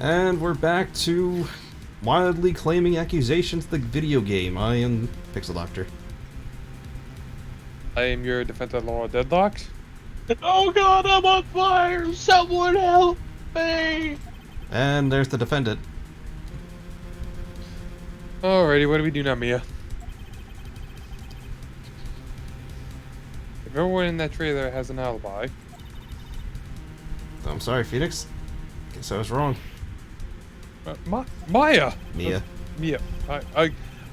And we're back to wildly claiming accusations the video game. I am Pixel Doctor. I am your defense law deadlocked. Oh god, I'm on fire! Someone help me! And there's the defendant. Alrighty, what do we do now, Mia? If everyone in that trailer has an alibi. I'm sorry, Phoenix. Guess I was wrong. Maya! Mia. Mia.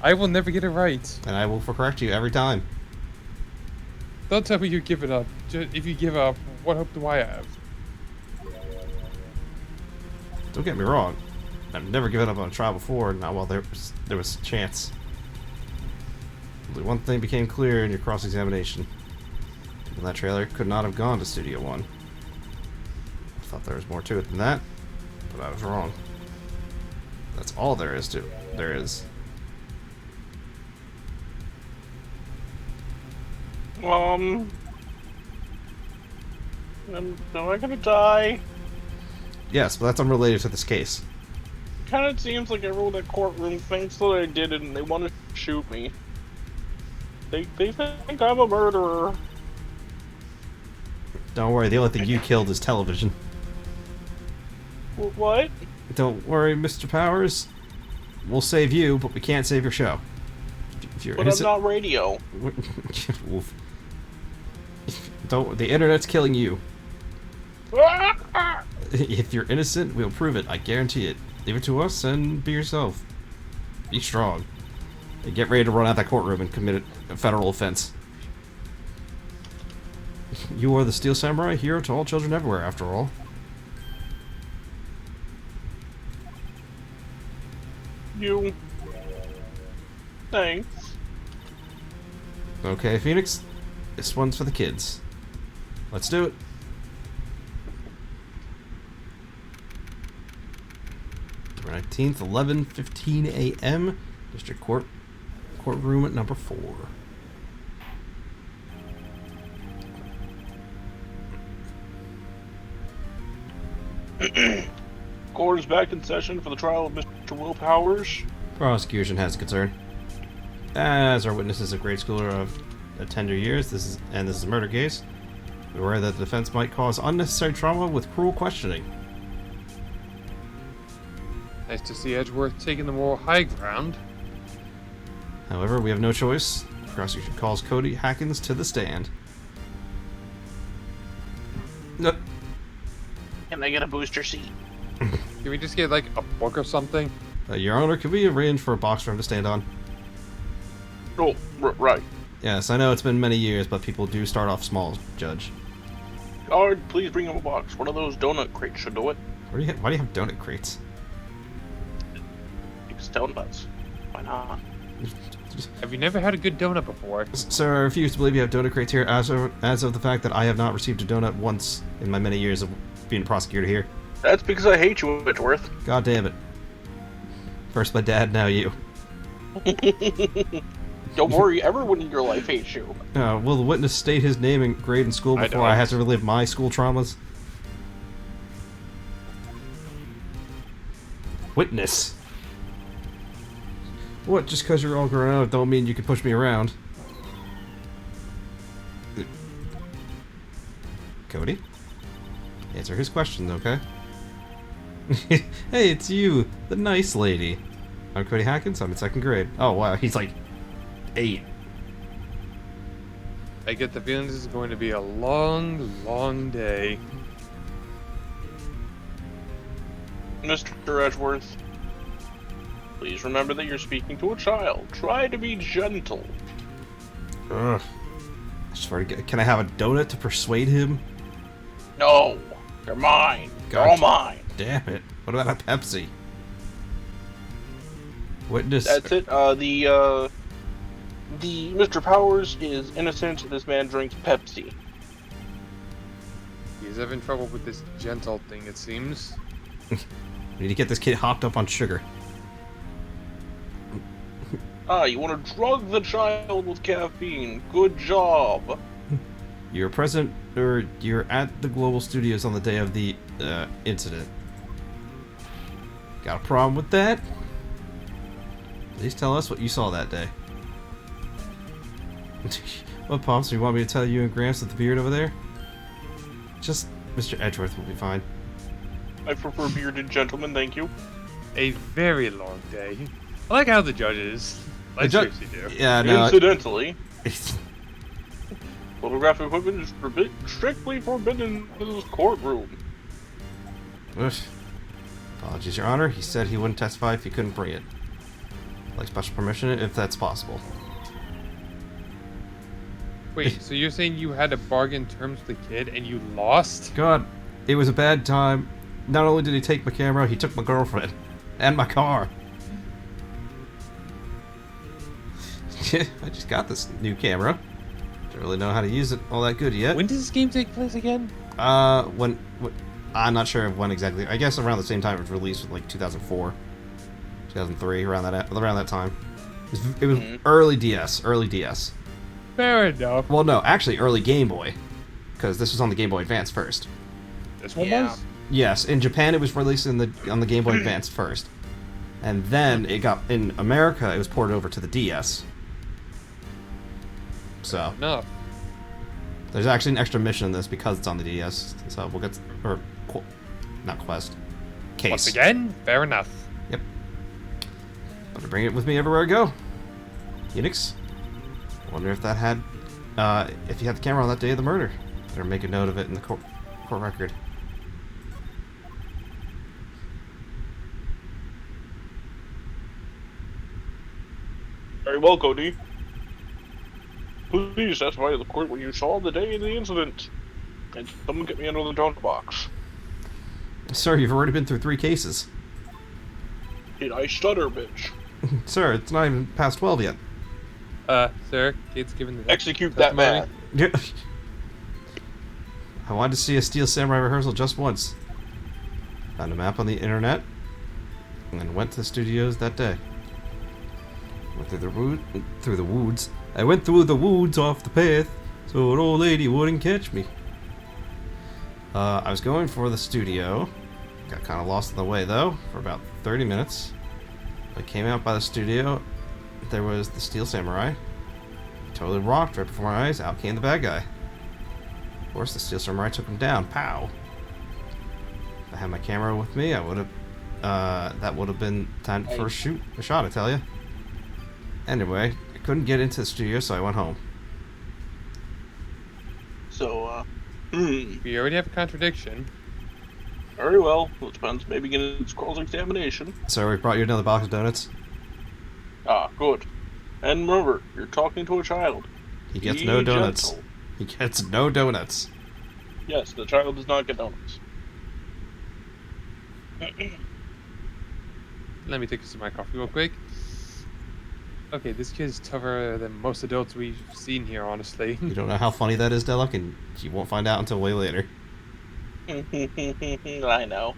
I will never get it right. And I will correct you every time. Don't tell me you're giving up. If you give up, what hope do I have? Don't get me wrong. I've never given up on a trial before, not while there was a chance. Only one thing became clear in your cross-examination. People in that trailer could not have gone to Studio One. I thought there was more to it than that, but I was wrong. That's all there is. Am I gonna die? Yes, but that's unrelated to this case. Kinda seems like everyone in that courtroom thinks that I did it and they want to shoot me. They think I'm a murderer. Don't worry, the only thing you killed is television. What? Don't worry, Mr. Powers. We'll save you, but we can't save your show. If you're But innocent, I'm not radio. Oof. The internet's killing you. If you're innocent, we'll prove it. I guarantee it. Leave it to us and be yourself. Be strong. And get ready to run out that courtroom and commit a federal offense. You are the Steel Samurai, hero to all children everywhere, after all. You. Thanks. Okay, Phoenix. This one's for the kids. Let's do it. October 19th, 11:15 a.m. District Courtroom at number 4. Court is back in session for the trial of Mr. Will Powers. Prosecution has a concern. As our witness is a grade schooler of tender years, this is a murder case. We're aware that the defense might cause unnecessary trauma with cruel questioning. Nice to see Edgeworth taking the moral high ground. However, we have no choice. The prosecution calls Cody Hackins to the stand. No. Can I get a booster seat? Can we just get like a book or something? Your Honor, can we arrange for a box for him to stand on? Oh, right. Yes, I know it's been many years, but people do start off small, Judge. Guard, please bring him a box. One of those donut crates should do it. Why do you have donut crates? It's donuts. Why not? Have you never had a good donut before? Sir, I refuse to believe you have donut crates here, as of the fact that I have not received a donut once in my many years of being a prosecutor here. That's because I hate you, Edgeworth. God damn it. First my dad, now you. Don't worry, everyone in your life hates you. Will the witness state his name and grade in school before I have to relive my school traumas? Witness. What, just because you're all grown up don't mean you can push me around. Cody? Answer his questions, okay? Hey, it's you, the nice lady. I'm Cody Hackins, I'm in 2nd grade. Oh wow, he's like 8. I get the feeling this is going to be a long, long day. Mr. Edgeworth, please remember that you're speaking to a child. Try to be gentle. Ugh. I swear to God, can I have a donut to persuade him? No, they're mine. They're all mine. Damn it. What about a Pepsi? Witness. That's it. The Mr. Powers is innocent. This man drinks Pepsi. He's having trouble with this gentle thing, it seems. We need to get this kid hopped up on sugar. You want to drug the child with caffeine. Good job. You're present, or you're at the Global Studios on the day of the incident. Got a problem with that? Please tell us what you saw that day. What, Pops? Do you want me to tell you and Gramps with the beard over there? Just Mr. Edgeworth will be fine. I prefer bearded gentlemen, thank you. A very long day. I like how the judges. I seriously do. Yeah, no. Incidentally, photographic equipment is strictly forbidden in this courtroom. Oof. Apologies, Your Honor. He said he wouldn't testify if he couldn't bring it. Like special permission, if that's possible. Wait, so you're saying you had to bargain terms with the kid and you lost? God, it was a bad time. Not only did he take my camera, he took my girlfriend. And my car. I just got this new camera. Don't really know how to use it all that good yet. When does this game take place again? When I'm not sure when exactly. I guess around the same time it was released, like 2004, 2003, around that time. It was early DS, Fair enough. Well, no, actually early Game Boy, because this was on the Game Boy Advance first. This one Yeah. was? Yes, in Japan it was released on the Game Boy Advance first, and then it got in America. It was ported over to the DS. So No. there's actually an extra mission in this because it's on the DS. So we'll get not quest case. Once again, fair enough. Yep. But to bring it with me everywhere I go. Unix. I wonder if that had, if you had the camera on that day of the murder. Better make a note of it in the court record. Very well, Cody. Please testify to the court what you saw the day of the incident. And someone get me under the drone box. Sir, you've already been through 3 cases. Did I stutter, bitch? Sir, it's not even past 12 yet. Sir, Kate's given the Execute that man. I wanted to see a Steel Samurai rehearsal just once. Found a map on the internet, and then went to the studios that day. Went through the woods. I went through the woods off the path, so an old lady wouldn't catch me. I was going for the studio. Got kind of lost on the way though, for about 30 minutes. I came out by the studio. There was the Steel Samurai. Totally rocked right before my eyes. Out came the bad guy. Of course, the Steel Samurai took him down. Pow! If I had my camera with me, I would have. That would have been time for a shot. I tell you. Anyway, I couldn't get into the studio, so I went home. So, We already have a contradiction. very well. Well, it depends. Maybe get a scrolls examination. So we brought you another box of donuts. Ah, good. And remember, you're talking to a child. He gets Be no donuts. gentle. He gets no donuts. Yes, the child does not get donuts. Let me take a sip of my coffee real quick. Okay, this kid's tougher than most adults we've seen here, honestly. You don't know how funny that is, Delok, and you won't find out until way later. I know.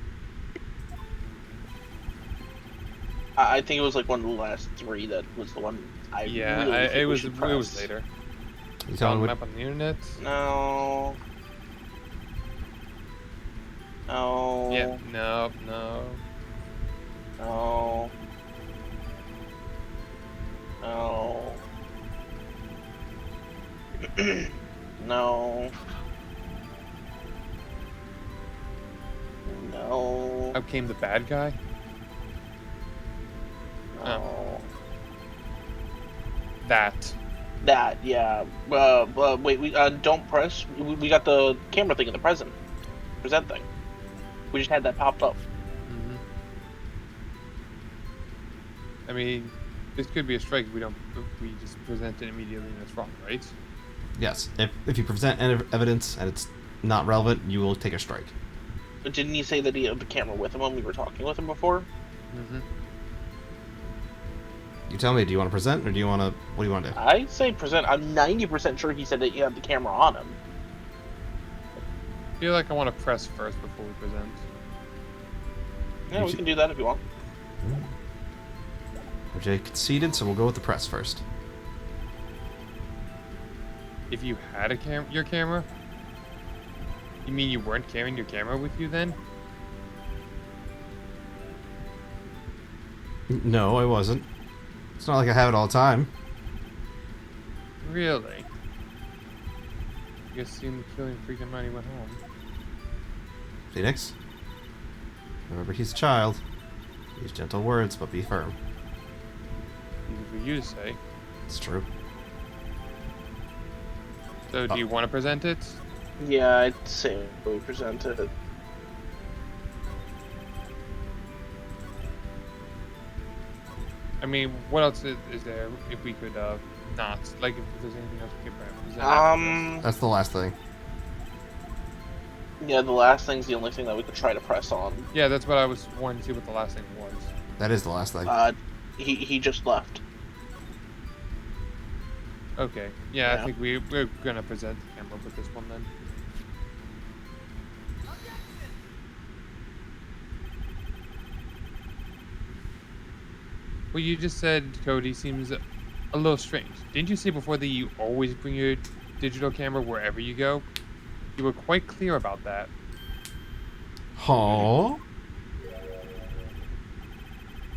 I think it was like one of the last 3 that was the one I Yeah, really think it we was should it press. was later. You Found telling a me map on the internet. No. No. Yeah, no, no. No. No. No. No. Out came the bad guy. No. That. That, yeah. Wait, we don't press. We got the camera thing in the present. Present thing. We just had that popped up. hmm I mean, this could be a strike if we just present it immediately and it's wrong, right? yes. If you present evidence and it's not relevant, you will take a strike. But didn't he say that he had the camera with him when we were talking with him before? Mm-hmm. You tell me. Do you want to present, or do you want to? What do you want to do? I say present. I'm 90% sure he said that he had the camera on him. I feel like I want to press first before we present. Yeah, we can do that if you want. RJ conceded, so we'll go with the press first. If you had your camera? You mean you weren't carrying your camera with you then? No, I wasn't. It's not like I have it all the time. Really? I guess seeing the killing freak him out, he went home. Phoenix? Remember, he's a child. Use gentle words, but be firm. Easy for you to say. It's true. So, do you want to present it? Yeah, I'd say we presented it. I mean, what else is there if we could not? Like, if there's anything else we could present after this? That's the last thing. Yeah, the last thing's the only thing that we could try to press on. Yeah, that's what I was wanting to see what the last thing was. That is the last thing. He just left. Okay. Yeah, Yeah. I think we're gonna present the camera with this one then. What you just said, Cody, seems a little strange. Didn't you say before that you always bring your digital camera wherever you go? You were quite clear about that. Huh?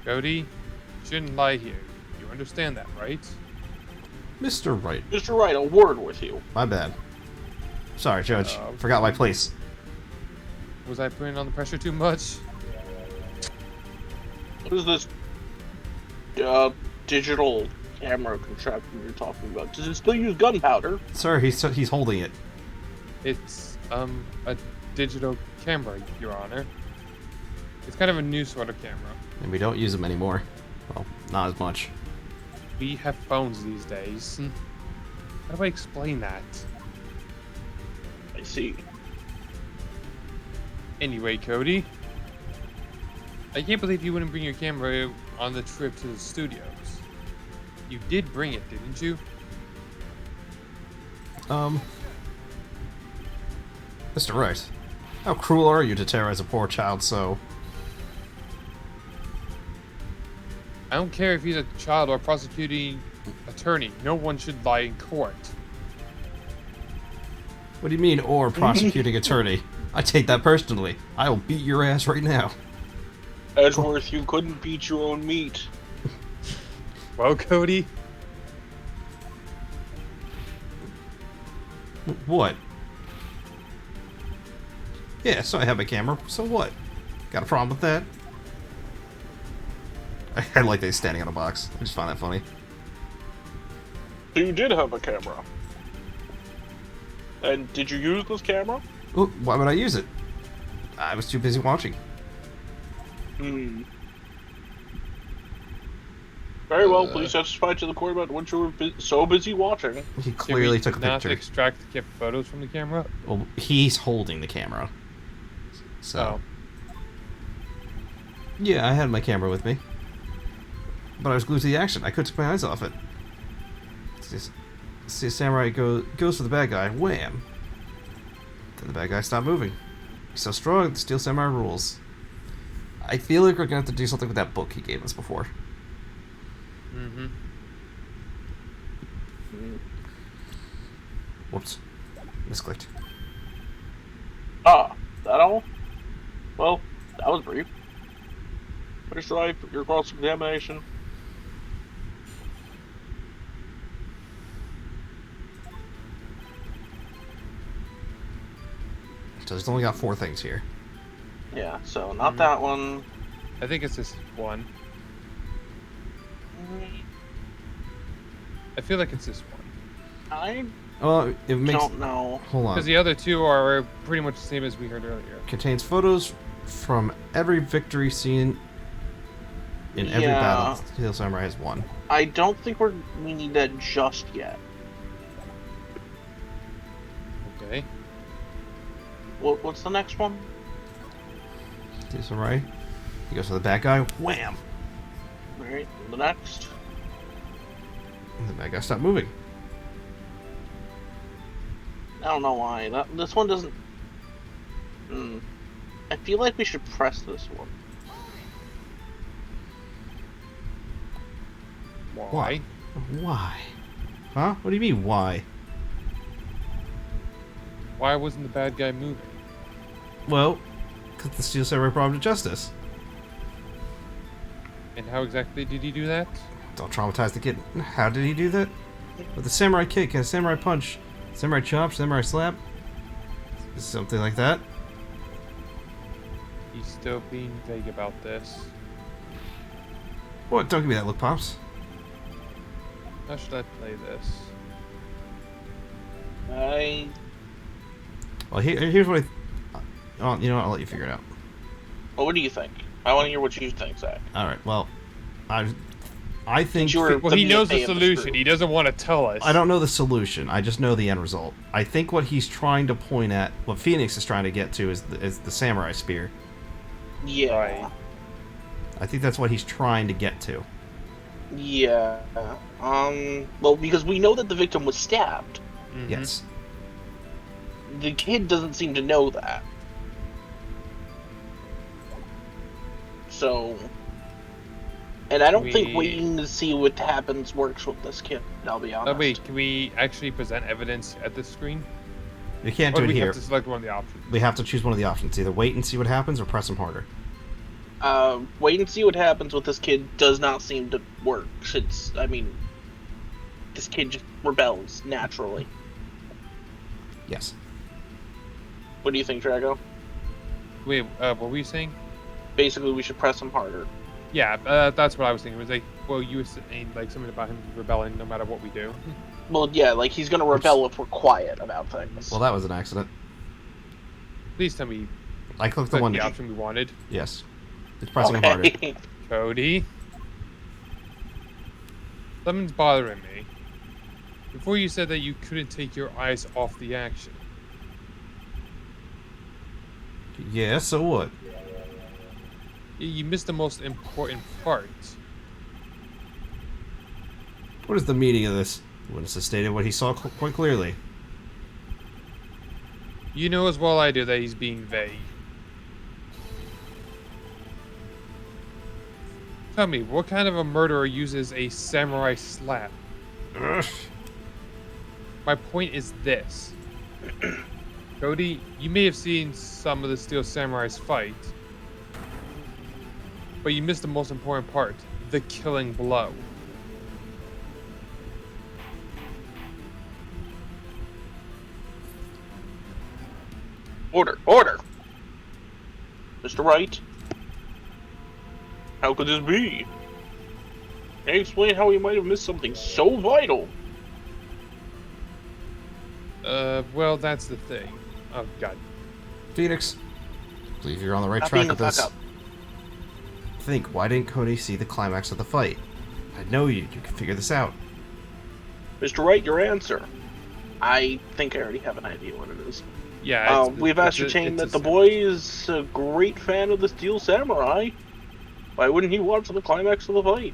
Cody, you shouldn't lie here. You understand that, right? Mr. Wright. Mr. Wright, a word with you. My bad. Sorry, Judge. Forgot my place. Was I putting on the pressure too much? What is this digital camera contraption you're talking about? Does it still use gunpowder? Sir, he's holding it. It's a digital camera, Your Honor. It's kind of a new sort of camera. And we don't use them anymore. Well, not as much. We have phones these days. How do I explain that? I see. Anyway, Cody, I can't believe you wouldn't bring your camera on the trip to the studios. You did bring it, didn't you? Mr. Wright, how cruel are you to terrorize a poor child so? I don't care if he's a child or a prosecuting attorney. No one should lie in court. What do you mean, or prosecuting attorney? I take that personally. I will beat your ass right now. Edgeworth, you couldn't beat your own meat. Well, Cody, What? Yeah, so I have a camera, so what? Got a problem with that? I like that he's standing on a box. I just find that funny. So you did have a camera. And did you use this camera? Ooh, why would I use it? I was too busy watching. Hmm. Very well, please testify to the court about what you were so busy watching. He clearly did took a we not picture. extract the photos from the camera? Well, he's holding the camera. So. Yeah, I had my camera with me. But I was glued to the action. I couldn't take my eyes off it. See a samurai goes for the bad guy. Wham! Then the bad guy stopped moving. He's so strong, the Steel Samurai rules. I feel like we're gonna have to do something with that book he gave us before. Mm-hmm. Whoops. Misclicked. Ah, that all? Well, that was brief. Finish right, your cross-examination. So he's only got 4 things here. Yeah, so not that one. I think it's this one. I feel like it's this one. I Well, it makes. don't know. Hold on. Because the other two are pretty much the same as we heard earlier. Contains photos from every victory scene in every Yeah. battle Steel Samurai has won. I don't think we need that just yet. Okay. What's the next one? Steel Samurai. He goes for the bad guy. Wham! Alright, the next. And the bad guy stopped moving. I don't know why. This one doesn't... I feel like we should press this one. Why? Why? Huh? What do you mean, why? Why wasn't the bad guy moving? Well, because the Steel Samurai brought him to justice. And how exactly did he do that? Don't traumatize the kid. How did he do that? With a samurai kick and a samurai punch. Samurai chop, samurai slap. Something like that. He's still being vague about this. What? Don't give me that look, Pops. How should I play this? Well, here's what oh, you know what? I'll let you figure it out. Well, what do you think? I want to hear what you think, Zach. Alright, well, I think... You were- Well, he knows the WFA in the solution. group. He doesn't want to tell us. I don't know the solution. I just know the end result. I think what he's trying to point at, what Phoenix is trying to get to, is the samurai spear. Yeah. Right. I think that's what he's trying to get to. Yeah. Well, because we know that the victim was stabbed. Mhm. Yes. The kid doesn't seem to know that. So... And I don't think waiting to see what happens works with this kid, I'll be honest. Oh, wait, can we actually present evidence at the screen? We can't Or do do it we here. have to select one of the options? We have to choose one of the options. Either wait and see what happens or press him harder. Wait and see what happens with this kid does not seem to work. This kid just rebels naturally. Yes. What do you think, Drago? Wait, what were you saying? Basically, we should press him harder. Yeah, that's what I was thinking. It was like, well, you were saying like something about him rebelling no matter what we do. Well, yeah, like he's gonna rebel if we're quiet about things. Well, that was an accident. Please tell me I clicked the the one... option we wanted. Yes. It's pressing him harder. Okay. Cody. Something's bothering me. Before you said that you couldn't take your eyes off the action. Yeah, so what? You missed the most important part. What is the meaning of this? Witness has stated what he saw quite clearly. You know as well I do that he's being vague. Tell me, what kind of a murderer uses a samurai slap? Ugh. My point is this. Cody, you may have seen some of the Steel Samurais fight, but you missed the most important part, the killing blow. Order, order! Mr. Wright? How could this be? Can you explain how he might have missed something so vital? Well, that's the thing. Oh, God. Phoenix, I believe you're on the right Stop track being with the fuck this. up. Think, why didn't Cody see the climax of the fight? I know you can figure this out. Mr. Wright, your answer. I think I already have an idea what it is. Yeah, We've ascertained that the boy is a great fan of the Steel Samurai. Why wouldn't he watch the climax of the fight?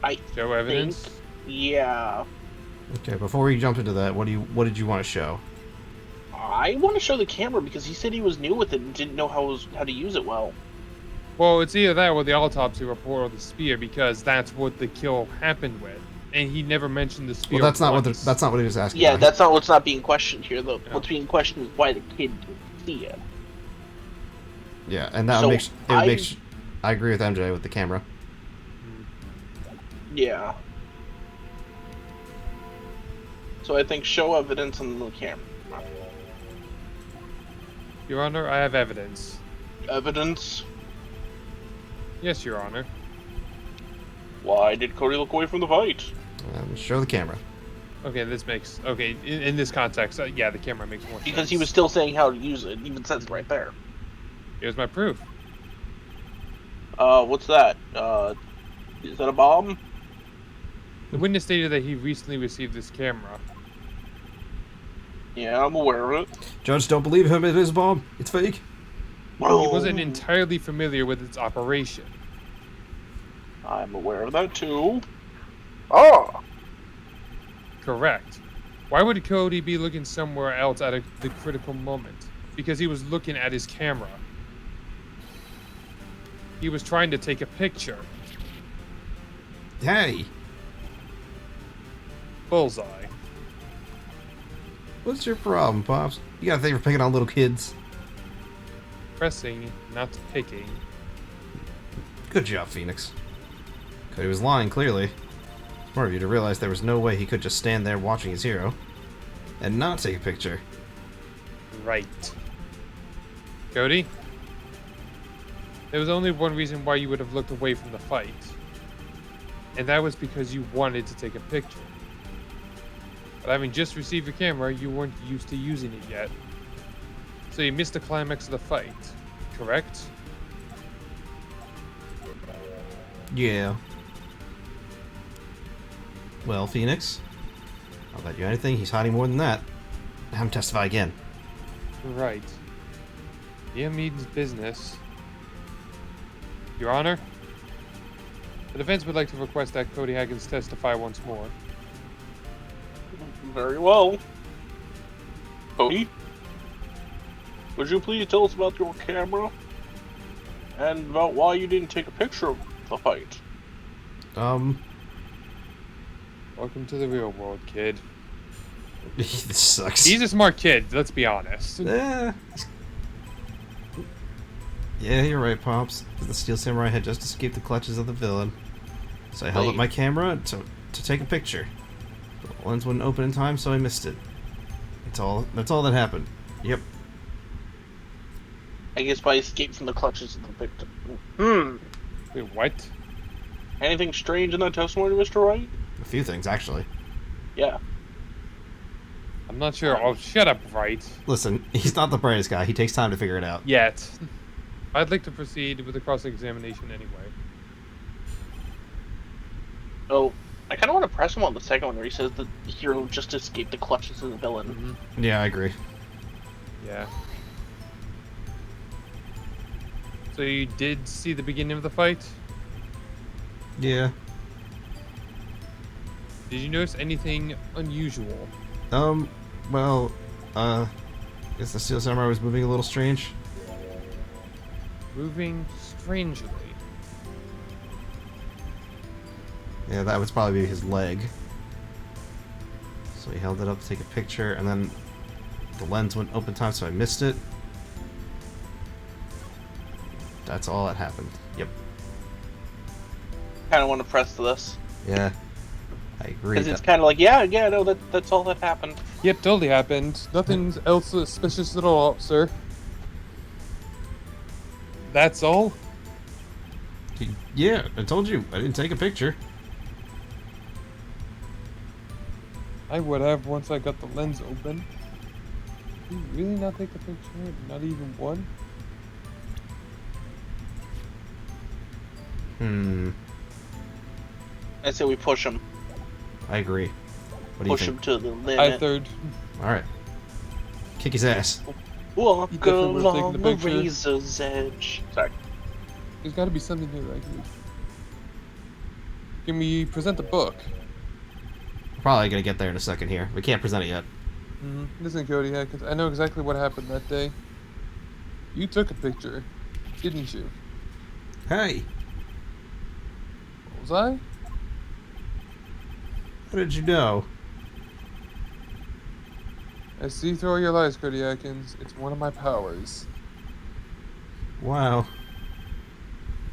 I Show evidence? think, yeah. Okay, before we jump into that, what did you want to show? I want to show the camera because he said he was new with it and didn't know how to use it well. Well, it's either that or the autopsy report or the spear, because that's what the kill happened with. And he never mentioned the spear. Well, that's not once. what he was asking. Yeah, about. that's not what's not being questioned here, though. Yeah. What's being questioned is why the kid didn't see it. Yeah, and that So, makes I agree with MJ with the camera. Yeah. So I think show evidence on the camera. Your Honor, I have evidence. Evidence? Yes, Your Honor. Why did Cody look away from the fight? Show the camera. Okay, this makes... Okay, in this context, yeah, the camera makes more sense. Because he was still saying how to use it. It even says it right there. Here's my proof. What's that? Is that a bomb? The witness stated that he recently received this camera. Yeah, I'm aware of it. Judge, don't believe him. It is a bomb. It's fake. He wasn't entirely familiar with its operation. I'm aware of that too. Oh! Correct. Why would Cody be looking somewhere else at the critical moment? Because he was looking at his camera. He was trying to take a picture. Hey, Bullseye. what's your problem, Pops? You got a thing for picking on little kids? pressing, not picking. Good job, Phoenix. Cody was lying, clearly. Smart of you to realize there was no way he could just stand there watching his hero and not take a picture. Right. Cody? There was only one reason why you would have looked away from the fight. And that was because you wanted to take a picture. But having just received your camera, you weren't used to using it yet. So you missed the climax of the fight, correct? Yeah. Well, Phoenix, I'll bet you anything he's hiding more than that. Have him testify again. Right. Yeah, means business. Your Honor, the defense would like to request that Cody Haggins testify once more. Very well. Cody, would you please tell us about your camera and about why you didn't take a picture of the fight? Welcome to the real world, kid. This sucks. He's a smart kid, let's be honest. Yeah, you're right, Pops. The Steel Samurai had just escaped the clutches of the villain. So I held up my camera to take a picture. The lens wouldn't open in time, so I missed it. That's all that happened. Yep. I guess by escape from the clutches of the victim. Wait, what? Anything strange in that testimony, Mr. Wright? A few things, actually. Yeah. I'm not sure. Oh, shut up, Wright. Listen, he's not the brightest guy. He takes time to figure it out. Yet. I'd like to proceed with the cross-examination anyway. Oh, I kind of want to press him on the second one where he says that the hero just escaped the clutches of the villain. Yeah, I agree. Yeah. So you did see the beginning of the fight? Yeah. Did you notice anything unusual? Well, guess the Steel Samurai was moving a little strange. Moving strangely. Yeah, that would probably be his leg. So he held it up to take a picture, and then the lens wouldn't open time, so I missed it. That's all that happened. Yep. Kind of want to press this. Yeah. I agree. Because it's kind of like, yeah, no, that's all that happened. Yep, totally happened. Nothing else suspicious at all, sir. That's all? Yeah, I told you. I didn't take a picture. I would have once I got the lens open. Did you really not take a picture? Not even one? I say we push him. I agree. What do Push you him think? to the limit. I third. Alright. Kick his ass. Walk He definitely would've taken along the the picture. razor's edge. Sorry. There's got to be something here that I can. Can we present the book? We're probably gonna get there in a second here. We can't present it yet. Listen, Cody Hackins, I know exactly what happened that day. You took a picture, didn't you? Hey! Was I? How did you know? I see through all your lies, Cody Atkins. It's one of my powers. Wow.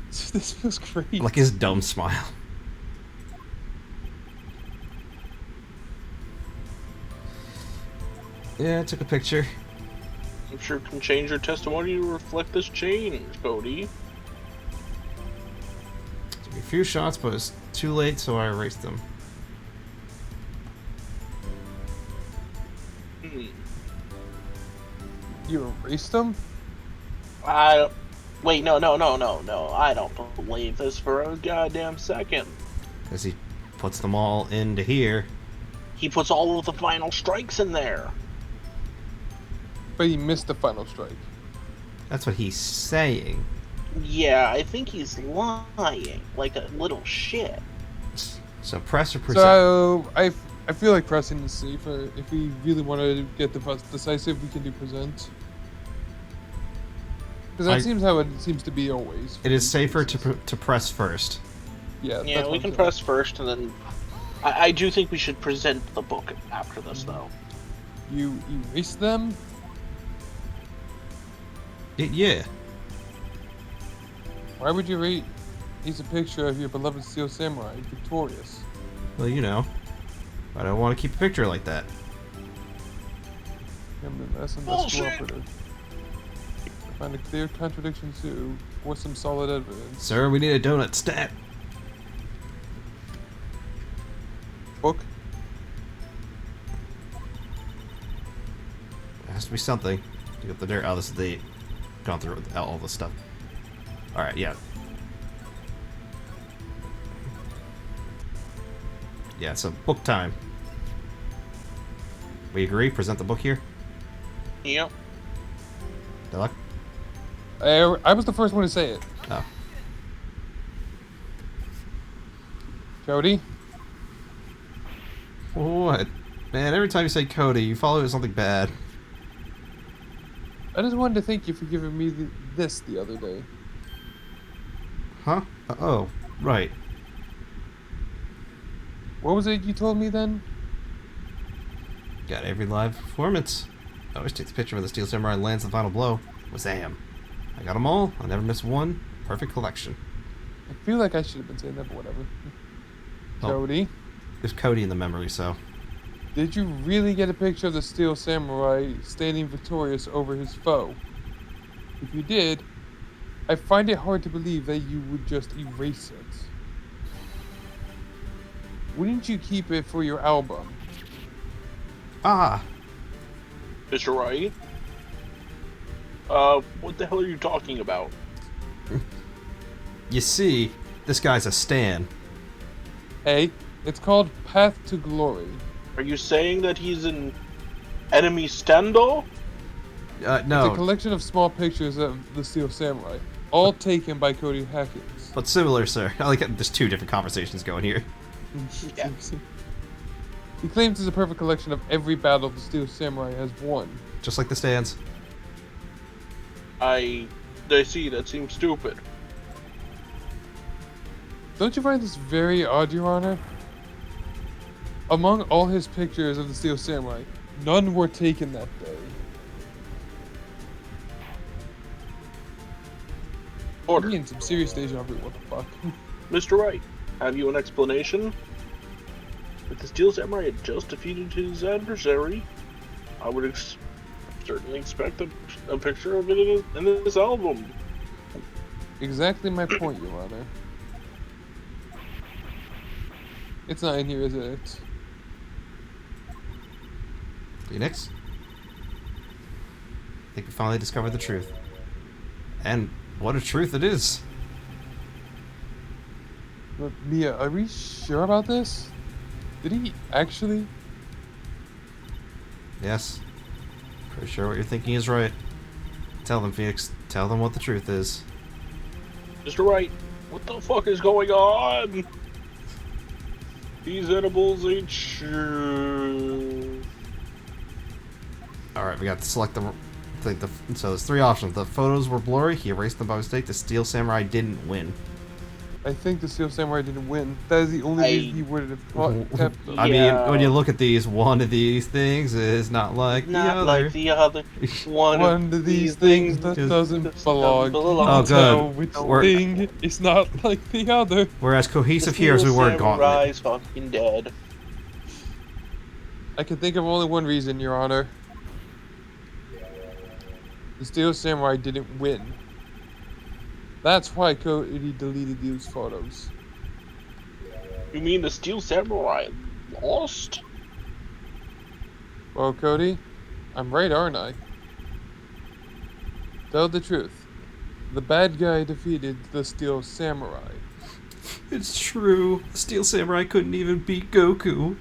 This feels great. Like his dumb smile. Yeah, I took a picture. I'm sure it can change your testimony to reflect this change, Cody. Took a few shots, but it's too late, so I erased them. You erased them? Wait, no. I don't believe this for a goddamn second. Because he puts them all into here. He puts all of the final strikes in there. But he missed the final strike. That's what he's saying. Yeah, I think he's lying. Like a little shit. So press or present? So, I feel like pressing is safer. If we really want to get decisive, we can do present. Because that seems how it seems to be always. It is safer to press first. Yeah, Yeah, we can press first, and then I do think we should present the book after this, though. You erase them? Yeah. Why would you rate a picture of your beloved Steel Samurai victorious? Well, you know. I don't want to keep a picture like that. That's Bullshit. cooperative. I find a clear contradiction too, or some solid evidence. Sir, we need a donut stat. Book? There has to be something. To get the dirt. Oh, this is the... Gone through all this stuff. Alright, yeah. Yeah, so book time. We agree? Present the book here? Yep. Delak? I was the first one to say it. Oh. Cody? What? Man, every time you say Cody, you follow it with something bad. I just wanted to thank you for giving me this the other day. Huh? Oh, right. What was it you told me then? Got every live performance. I always take the picture when the Steel Samurai lands the final blow. Wazam. I got them all. I'll never miss one. Perfect collection. I feel like I should have been saying that, but whatever. Oh. Cody, There's Cody in the memory, so... did you really get a picture of the Steel Samurai standing victorious over his foe? If you did, I find it hard to believe that you would just erase it. Wouldn't you keep it for your album? Ah! Mr. Wright? What the hell are you talking about? You see, this guy's a stan. Hey, it's called Path to Glory. Are you saying that he's an enemy stando? It's a No, collection of small pictures of the Steel Samurai, all taken by Cody Hackins. but similar, sir. I like there's two different conversations going here. Yeah. He claims it's a perfect collection of every battle the Steel Samurai has won. Just like the stands. I see, that seems stupid. Don't you find this very odd, Your Honor? Among all his pictures of the Steel Samurai, none were taken that day. I'm Order. in some serious deja vu, what the fuck? Mr. Wright, have you an explanation? If the Steel Samurai had just defeated his adversary, I would certainly expect a picture of it in this album. Exactly my point, Your Honor. It's not in here, is it? Phoenix? I think we finally discovered the truth. And what a truth it is. But Mia, are we sure about this? Did he actually? Yes. Pretty sure what you're thinking is right. Tell them, Phoenix. Tell them what the truth is. Mr. Wright, what the fuck is going on? These edibles ain't true. Alright, we got to select the... So there's three options. The photos were blurry. He erased them by mistake. The Steel Samurai didn't win. I think the Steel Samurai didn't win. That is the only reason he would have kept them. I mean, Yeah. when you look at these, one of these things is not like the Not other. like the other. One of these things that just doesn't belong. Oh, Tell good. which We're- thing is not like the other. We're as cohesive here as we were in Gauntlet. Samurai's fucking dead. I can think of only one reason, Your Honor. The Steel Samurai didn't win. That's why Cody deleted these photos. You mean the Steel Samurai lost? Well, Cody, I'm right, aren't I? Tell the truth. The bad guy defeated the Steel Samurai. It's true. The Steel Samurai couldn't even beat Goku.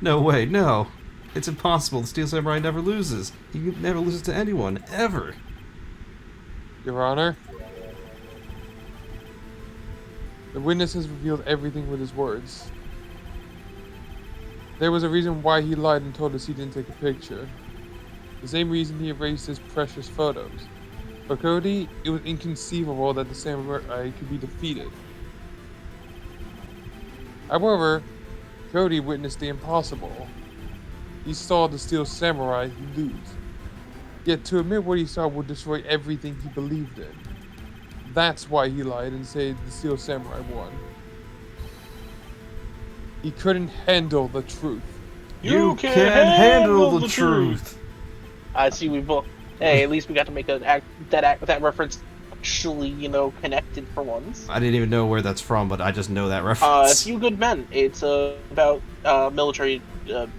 No way, no. It's impossible. The Steel Samurai never loses. He never loses to anyone, ever. Your Honor, the witness has revealed everything with his words. There was a reason why he lied and told us he didn't take a picture. The same reason he erased his precious photos. For Cody, it was inconceivable that the samurai could be defeated. However, Cody witnessed the impossible. He saw the Steel Samurai lose. Yet to admit what he saw would destroy everything he believed in. That's why he lied and said the Steel Samurai won. He couldn't handle the truth. You can't handle the truth. I see. We both. Hey, at least we got to make that reference actually, connected for once. I didn't even know where that's from, but I just know that reference. Few Good Men. It's about military,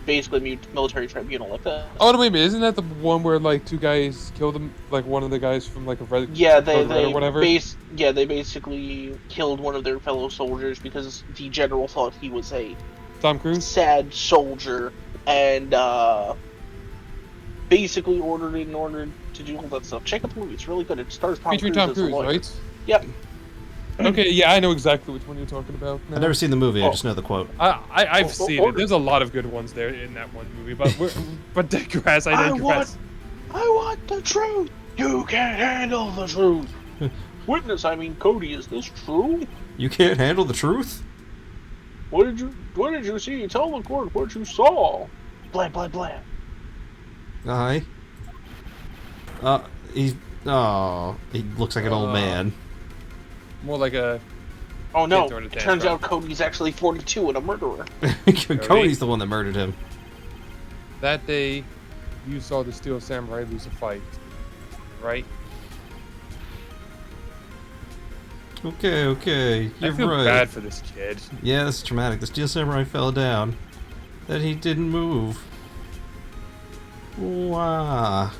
basically military tribunal like that. Oh no, wait a minute! Isn't that the one where like two guys killed him, like one of the guys from like a red? Yeah, they or whatever. they basically killed one of their fellow soldiers because the general thought he was a Tom Cruise? sad soldier, and basically ordered in order to do all that stuff. Check out the movie; it's really good. It stars Featuring Tom Cruise, right? Yep. Okay, yeah, I know exactly which one you're talking about now. I've never seen the movie. I just know the quote. I've seen it. There's a lot of good ones there in that one movie, but digress. I digress. I want the truth. You can't handle the truth. Witness, I mean, Cody, is this true? You can't handle the truth? What did you see? Tell the court what you saw. Blam, blam, blam. Aye. He looks like an old man. More like a... Oh no, it turns out Cody's actually 42 and a murderer. Cody's the one that murdered him. That day, you saw the Steel Samurai lose a fight, right? Okay, you're I feel right. bad for this kid. Yeah, this is traumatic. The Steel Samurai fell down. Then he didn't move. Wow.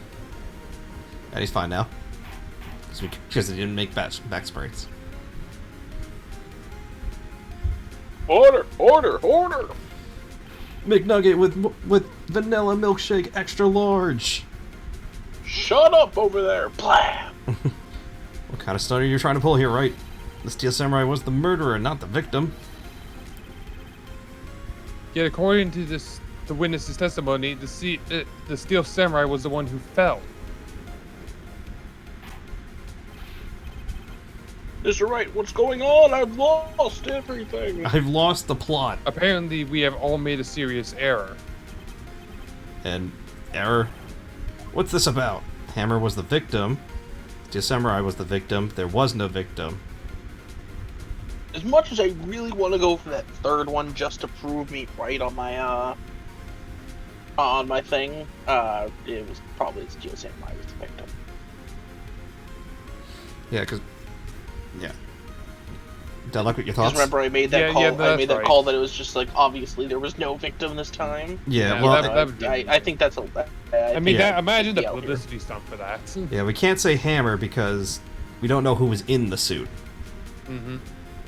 And he's fine now. Because he didn't make back sprays. Order! McNugget with vanilla milkshake extra large. Shut up over there, blam! What kind of stunt are you trying to pull here, right? The Steel Samurai was the murderer, not the victim. Yet according to the witness's testimony, the Steel Samurai was the one who fell. Mr. Wright, what's going on? I've lost everything. I've lost the plot. Apparently, we have all made a serious error. An error? What's this about? Hammer was the victim. Steel Samurai was the victim. There was no victim. As much as I really want to go for that third one just to prove me right on my thing, it was probably Steel Samurai was the victim. Yeah, because... Yeah. Did I like what your thoughts? Because remember I made that call. Yeah, I made that right. call that it was just like obviously there was no victim this time. Yeah, well, I think that's a. Imagine the yeah, publicity stunt for that. Yeah, we can't say Hammer because we don't know who was in the suit. Mm-hmm.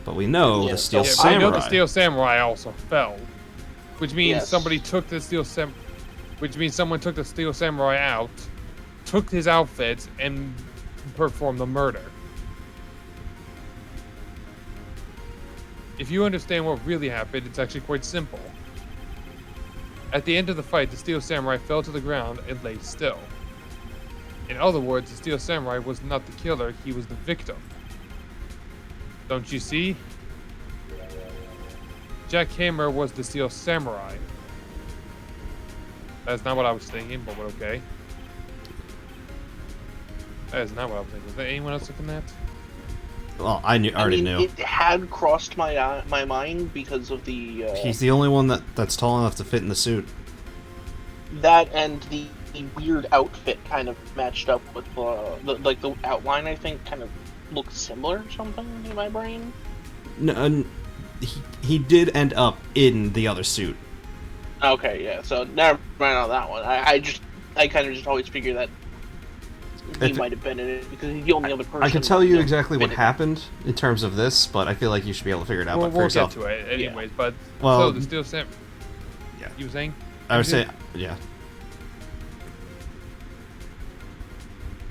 But we know the Steel We Samurai. know the Steel Samurai also fell, which means somebody took the someone took the Steel Samurai out, took his outfit, and performed the murder. If you understand what really happened, it's actually quite simple. At the end of the fight, the Steel Samurai fell to the ground and lay still. In other words, the Steel Samurai was not the killer, he was the victim. Don't you see? Jack Hammer was the Steel Samurai. That's not what I was thinking, but okay. That is not what I was thinking. Is there anyone else thinking that? Well, I already knew. It had crossed my mind because of the. He's the only one that's tall enough to fit in the suit. That and the weird outfit kind of matched up with the outline. I think kind of looked similar or something in my brain. No, he did end up in the other suit. Okay, yeah. So never mind on that one. I kind of just always figured that he might have been in it because he's the only other person. I can tell you exactly what happened in terms of this, but I feel like you should be able to figure it out for yourself. We'll get to it anyways, but well, so the Steel Sam. Yeah. You were saying? I would say, yeah.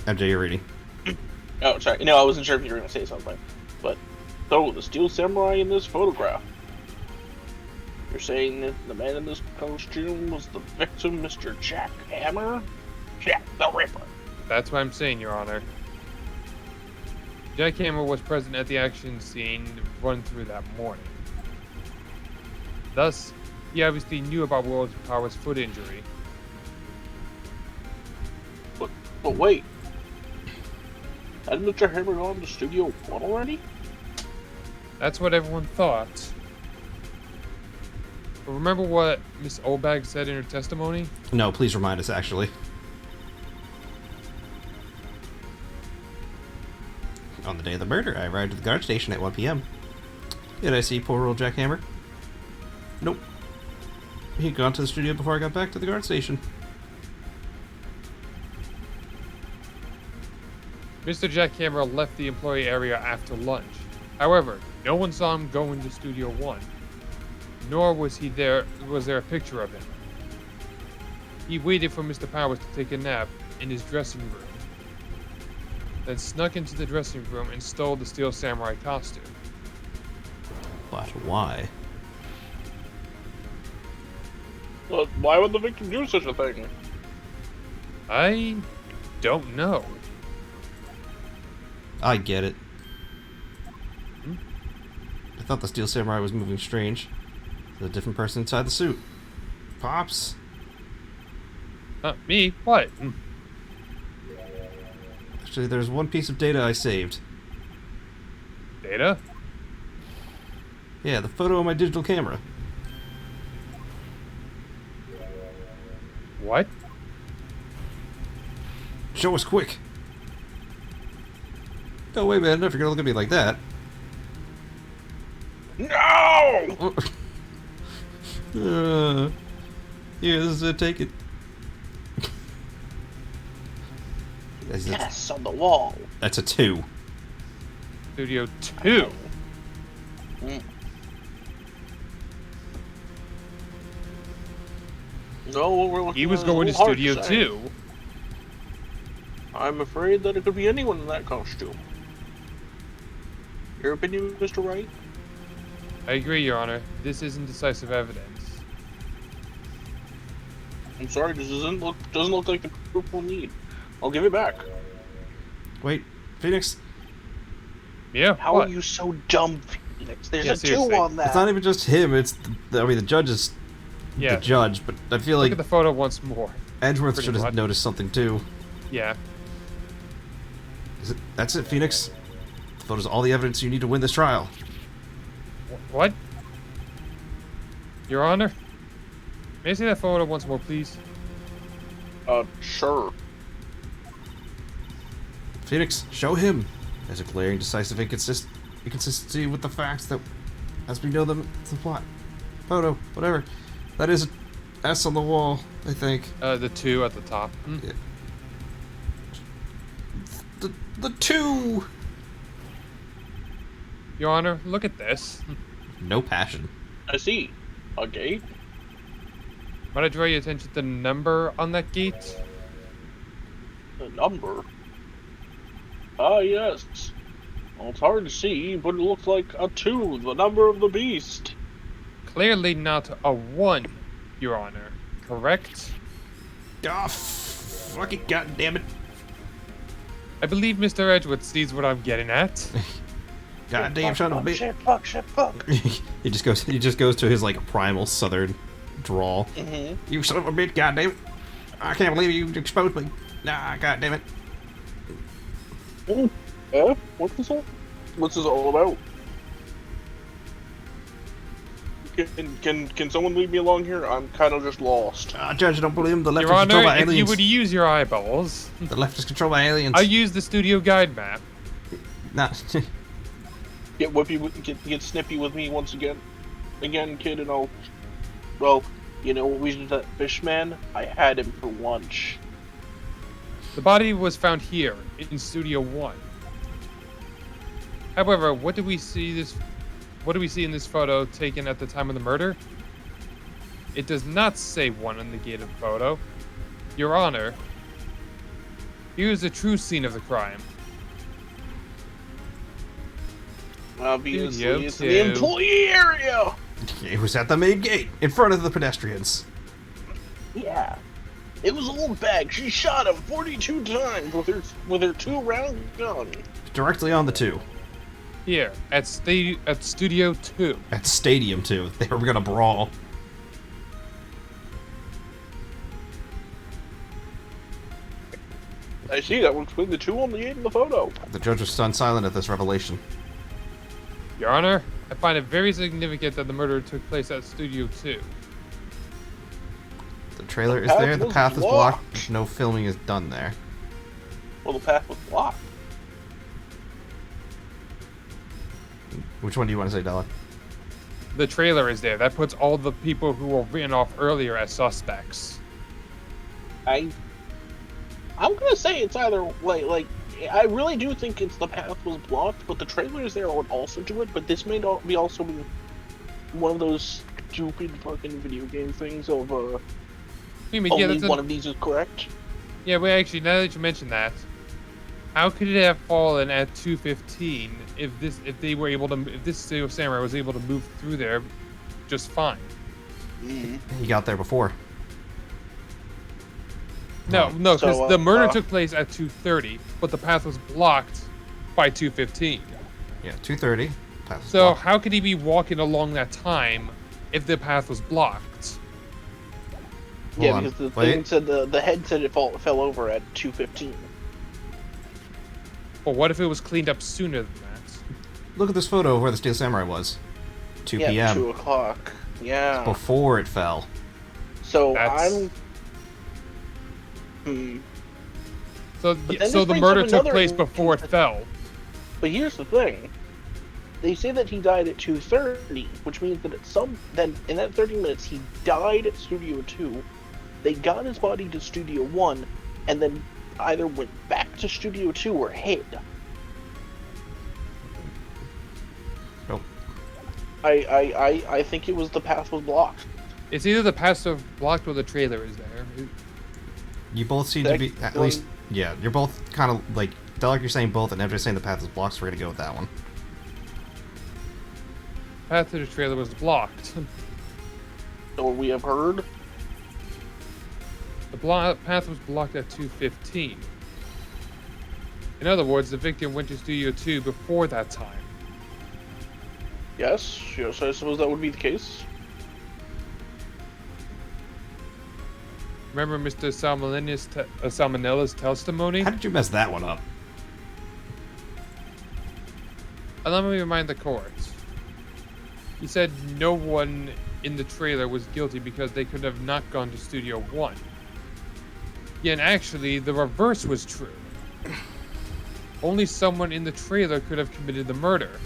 MJ, you're reading. Oh, sorry. No, I wasn't sure if you were going to say something. But, so, the Steel Samurai in this photograph. You're saying that the man in this costume was the victim, Mr. Jack Hammer? Jack the Ripper. That's what I'm saying, Your Honor. Jack Hammer was present at the action scene run through that morning. Thus, he obviously knew about Willpower's foot injury. But wait, hadn't Mr. Hammer gone to Studio 1 already? That's what everyone thought. But remember what Miss Olbag said in her testimony? No, please remind us, actually. On the day of the murder, I arrived at the guard station at 1 p.m. Did I see poor old Jack Hammer? Nope. He'd gone to the studio before I got back to the guard station. Mr. Jack Hammer left the employee area after lunch. However, no one saw him go into Studio 1, nor was there a picture of him. He waited for Mr. Powers to take a nap in his dressing room, then snuck into the dressing room and stole the Steel Samurai costume. But why? But why would the victim do such a thing? I don't know. I get it. I thought the Steel Samurai was moving strange. There's a different person inside the suit. Pops? Me? What? Actually, there's one piece of data I saved. Data? Yeah, the photo on my digital camera. What? Show us quick. No way, man. If you're gonna look at me like that. No! Here, this is it. Take it. Yes, on the wall. That's a 2. Studio 2. Mm. No, what we're looking He was at is going a to little hard Studio say. 2. I'm afraid that it could be anyone in that costume. Your opinion, Mr. Wright? I agree, Your Honor. This isn't decisive evidence. I'm sorry, this doesn't look like the proof we'll need. I'll give it back. Wait, Phoenix. Yeah, How what? are you so dumb, Phoenix? There's Yeah, a 2 seriously. on that. It's not even just him. It's the judge is Yeah, the judge, but I feel look like at the photo once more. Edgeworth pretty should have much. noticed something too. Yeah. That's it, Phoenix. The photo's all the evidence you need to win this trial. What? Your Honor? May I see that photo once more, please? Sure. Phoenix, show him. There's a glaring, decisive inconsistency with the facts that, as we know them, it's the plot. Photo, whatever. That is an S on the wall, I think. The 2 at the top. Yeah. The 2! Your Honor, look at this. No passion. I see. A gate? Might I draw your attention to the number on that gate? The number? Ah, yes. Well, it's hard to see, but it looks like a 2, the number of the beast. Clearly not a 1, Your Honor. Correct? Ah, fuck it, goddammit. I believe Mr. Edgewood sees what I'm getting at. Goddamn son of a bitch. Shit, fuck. He just goes to his like primal southern drawl. Mm-hmm. You son of a bitch, goddamn it. I can't believe you exposed me. Nah, goddamn it. What's this all about? Can someone leave me along here? I'm kind of just lost. Judge, I don't believe him. The left Your is controlled Honor, by if you aliens. would use your eyeballs, The left is controlled by aliens. I use the studio guide map. Nah. Get whippy, get snippy with me once again, kid, and I'll. Well, you know what we did to that fish man? I had him for lunch. The body was found here in Studio 1. However, what do we see in this photo taken at the time of the murder? It does not say 1 on the gated photo. Your Honor, here's the true scene of the crime. Obviously, Studio it's the 2. employee area. It was at the main gate, in front of the pedestrians. Yeah, it was old bag. She shot him 42 times with her 2-round gun. Directly on the 2. Here, at Studio 2. At Stadium 2. They were gonna brawl. I see that one's between the 2 on the 8 in the photo. The judge was stunned silent at this revelation. Your Honor, I find it very significant that the murder took place at Studio 2. The trailer is path there, the was path is blocked. blocked, no filming is done there. Well, the path was blocked. Which one do you want to say, Della? The trailer is there. That puts all the people who were written off earlier as suspects. I'm gonna say it's either like I really do think it's the path was blocked, but the trailers there would also do it. But this may not be also be one of those stupid fucking video game things of I mean, only one of these is correct. Yeah, but actually, now that you mention that, how could it have fallen at 2:15 if this samurai was able to move through there just fine? He got there before. No, because So, the murder took place at 2:30, but the path was blocked by 2:15. Yeah, 2:30. Path is So blocked. how could he be walking along that time if the path was blocked? Yeah, Hold on, because the wait. thing said the head said it fell over at 2:15. But what if it was cleaned up sooner than that? Look at this photo of where the Steel Samurai was. 2 Yeah, p.m. 2 o'clock. Yeah. Before it fell. So That's- I'm. So, But then so this the brings murder up took another place before it fell. But here's the thing. They say that he died at 2:30, which means that then in that 30 minutes he died at Studio 2. They got his body to Studio 1, and then either went back to Studio 2 or hid. Nope. I think it was the path was blocked. It's either the path was blocked or the trailer is there. You both seem to be, at Second least, yeah, you're both kind of like, Delek, you're saying both, and MJ's saying the path is blocked, so we're gonna go with that one. Path to the trailer was blocked. Or we have heard. The path was blocked at 2:15. In other words, the victim went to Studio 2 before that time. Yes, I suppose that would be the case. Remember Mr. Salmonella's testimony? How did you mess that one up? Allow me to remind the court. He said no one in the trailer was guilty because they could have not gone to Studio 1. Yet actually, the reverse was true. Only someone in the trailer could have committed the murder.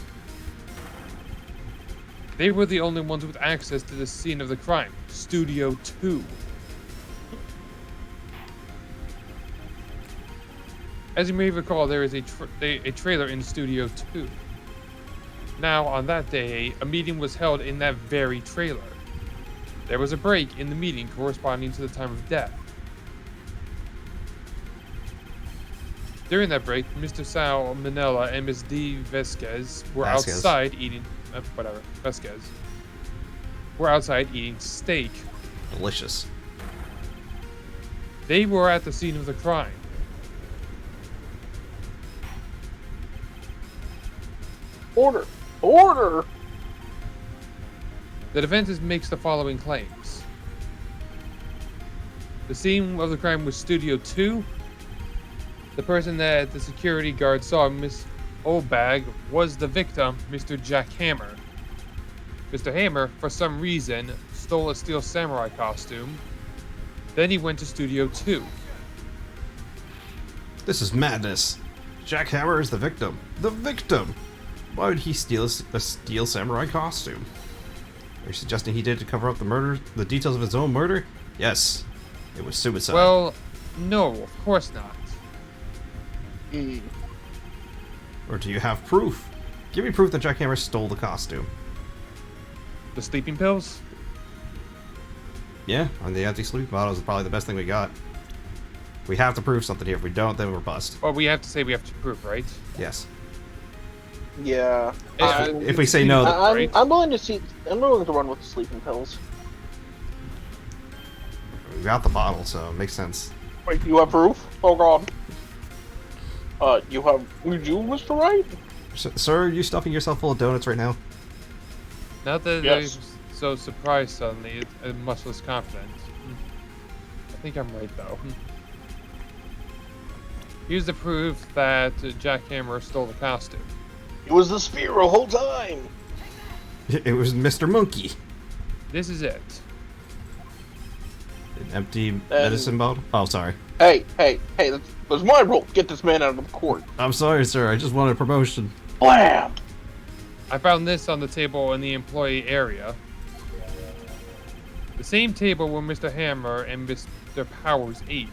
They were the only ones with access to the scene of the crime, Studio 2. As you may recall, there is a trailer in Studio 2. Now, on that day, a meeting was held in that very trailer. There was a break in the meeting corresponding to the time of death. During that break, Mr. Sal Manella and Ms. D. Vasquez were Vasquez. outside eating... Vasquez. Were outside eating steak. Delicious. They were at the scene of the crime. Order! Order! The defense makes the following claims. The scene of the crime was Studio 2. The person that the security guard saw, Miss Obag, was the victim, Mr. Jack Hammer. Mr. Hammer, for some reason, stole a Steel Samurai costume. Then he went to Studio 2. This is madness. Jack Hammer is the victim. The victim! Why would he steal a Steel Samurai costume? Are you suggesting he did it to cover up the details of his own murder? Yes. It was suicide. Well, no, of course not. Or do you have proof? Give me proof that Jack Hammer stole the costume. The sleeping pills? Yeah, on the anti-sleep bottles is probably the best thing we got. We have to prove something here. If we don't, then we're bust. Well, we have to say we have to prove, right? Yes. Yeah. If we say no, I'm willing to see. I'm willing to run with the sleeping pills. we got the bottle, so it makes sense. Wait, you have proof? Oh god. You have. You do, Mr. Wright? Sir, are you stuffing yourself full of donuts right now? Not that Yes. I'm so surprised suddenly, I'm much less confident. I think I'm right, though. Here's the proof that Jack Hammer stole the costume. It was the spear the whole time. It was Mr. Monkey. This is it. An empty medicine bottle? Oh, sorry. Hey, that's my role. Get this man out of the court. I'm sorry, sir. I just wanted a promotion. Blam! I found this on the table in the employee area. The same table where Mr. Hammer and Mr. Powers ate.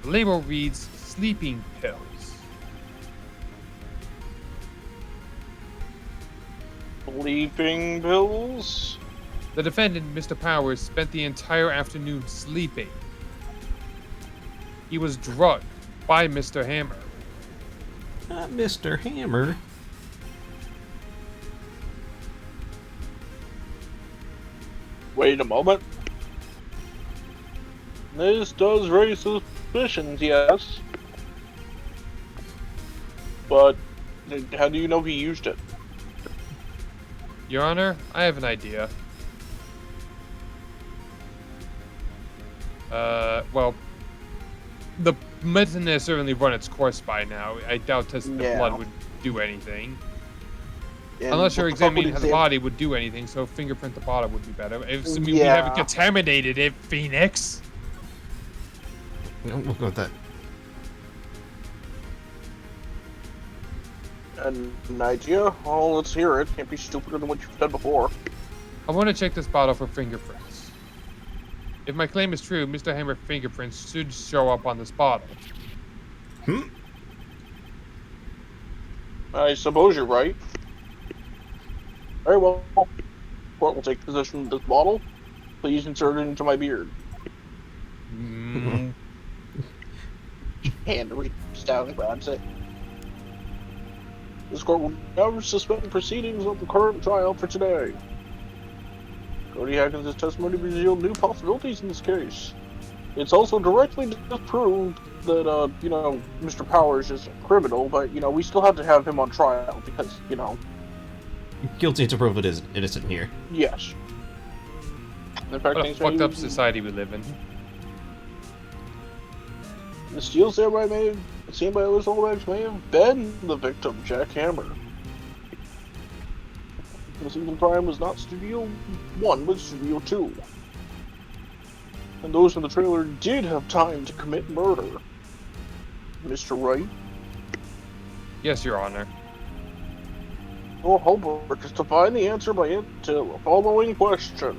The label reads sleeping pills. Sleeping pills? The defendant, Mr. Powers, spent the entire afternoon sleeping. He was drugged by Mr. Hammer. Not Mr. Hammer. Wait a moment. This does raise suspicions, yes. But how do you know he used it? Your Honor, I have an idea. Well, the medicine has certainly run its course by now. I doubt testing the blood would do anything. And Unless you're what the fuck would examining how the exam- body would do anything, so fingerprint the bottle would be better. Assuming we Yeah. haven't contaminated it, Phoenix. No, we'll go with that. An idea? Oh, let's hear it. Can't be stupider than what you've said before. I want to check this bottle for fingerprints. If my claim is true, Mr. Hammer fingerprints should show up on this bottle. I suppose you're right. Very well. Court will take possession of this bottle. Please insert it into my beard. Mm. Hand reaches down and grabs it. This court will now suspend proceedings of the current trial for today. Cody Hackins' testimony revealed new possibilities in this case. It's also directly disproved that, Mr. Powers is a criminal, but, we still have to have him on trial because, Guilty to prove it is innocent here. yes. In fact, What a fucked up society we live in. the steel samurai seen by others may have been the victim, Jack Hammer. The single crime was not Studio 1, but Studio 2. And those in the trailer did have time to commit murder. Mr. Wright? Yes, Your Honor. Your homework is to find the answer by to the following question.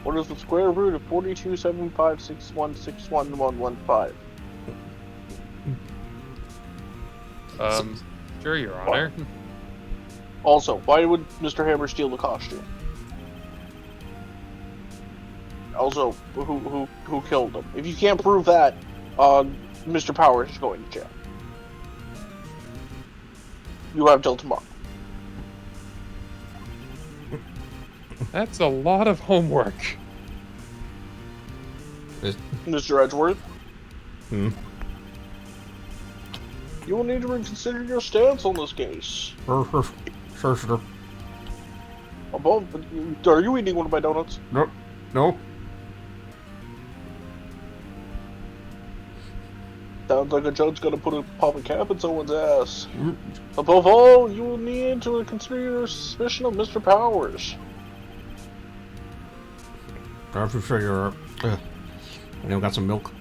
What is the square root of 427561611115? Sure, Your Honor. Also, why would Mr. Hammer steal the costume? Also, who killed him? If you can't prove that, Mr. Powers is going to jail. You have till tomorrow. That's a lot of homework. Mr. Edgeworth? Hmm? You will need to reconsider your stance on this case. Sure. Above, are you eating one of my donuts? No. Sounds like a judge gonna put a pop cap in someone's ass. Above all, you will need to consider your suspicion of Mr. Powers. I'm sure you're. I got some milk.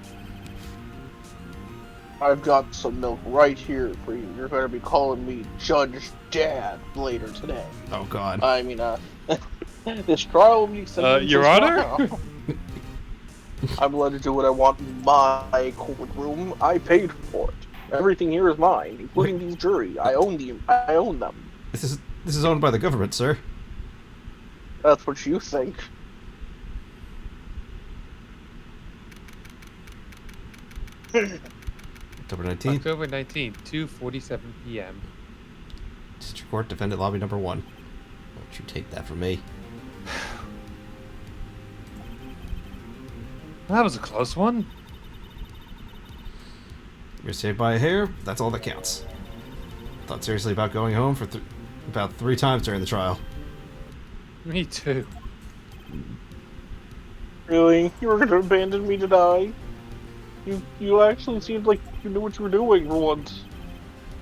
I've got some milk right here for you. You're gonna be calling me Judge Dad later today. Oh God. I mean, this trial will be extended. Your Honor? I'm allowed to do what I want in my courtroom. I paid for it. Everything here is mine, including these jury. I own them. This is owned by the government, sir. That's what you think. October 19th. October 19th, 2:47 p.m. District Court, Defendant Lobby Number 1. Don't you take that from me. That was a close one. You're saved by a hair. That's all that counts. Thought seriously about going home for about 3 times during the trial. Me too. Really? You were gonna abandon me to die? You actually seemed like You knew what you were doing for once.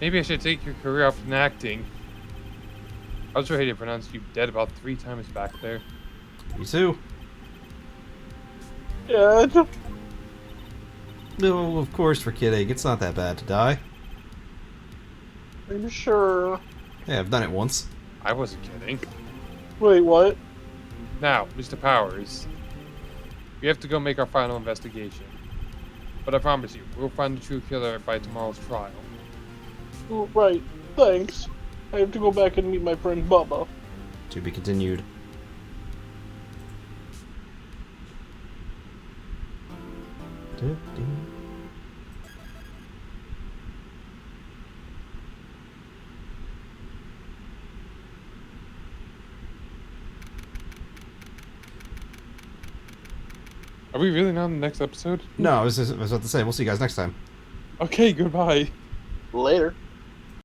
Maybe I should take your career off in acting. I was ready to pronounce you dead about 3 times back there. Me too. Yeah, No, of course we're kidding. It's not that bad to die. are you sure? Yeah, I've done it once. I wasn't kidding. Wait, what? Now, Mr. Powers, we have to go make our final investigation. But I promise you, we'll find the true killer by tomorrow's trial. Oh, right, thanks. I have to go back and meet my friend Bubba. To be continued. Are we really not in the next episode? No, I was about to say, we'll see you guys next time. Okay, goodbye. Later.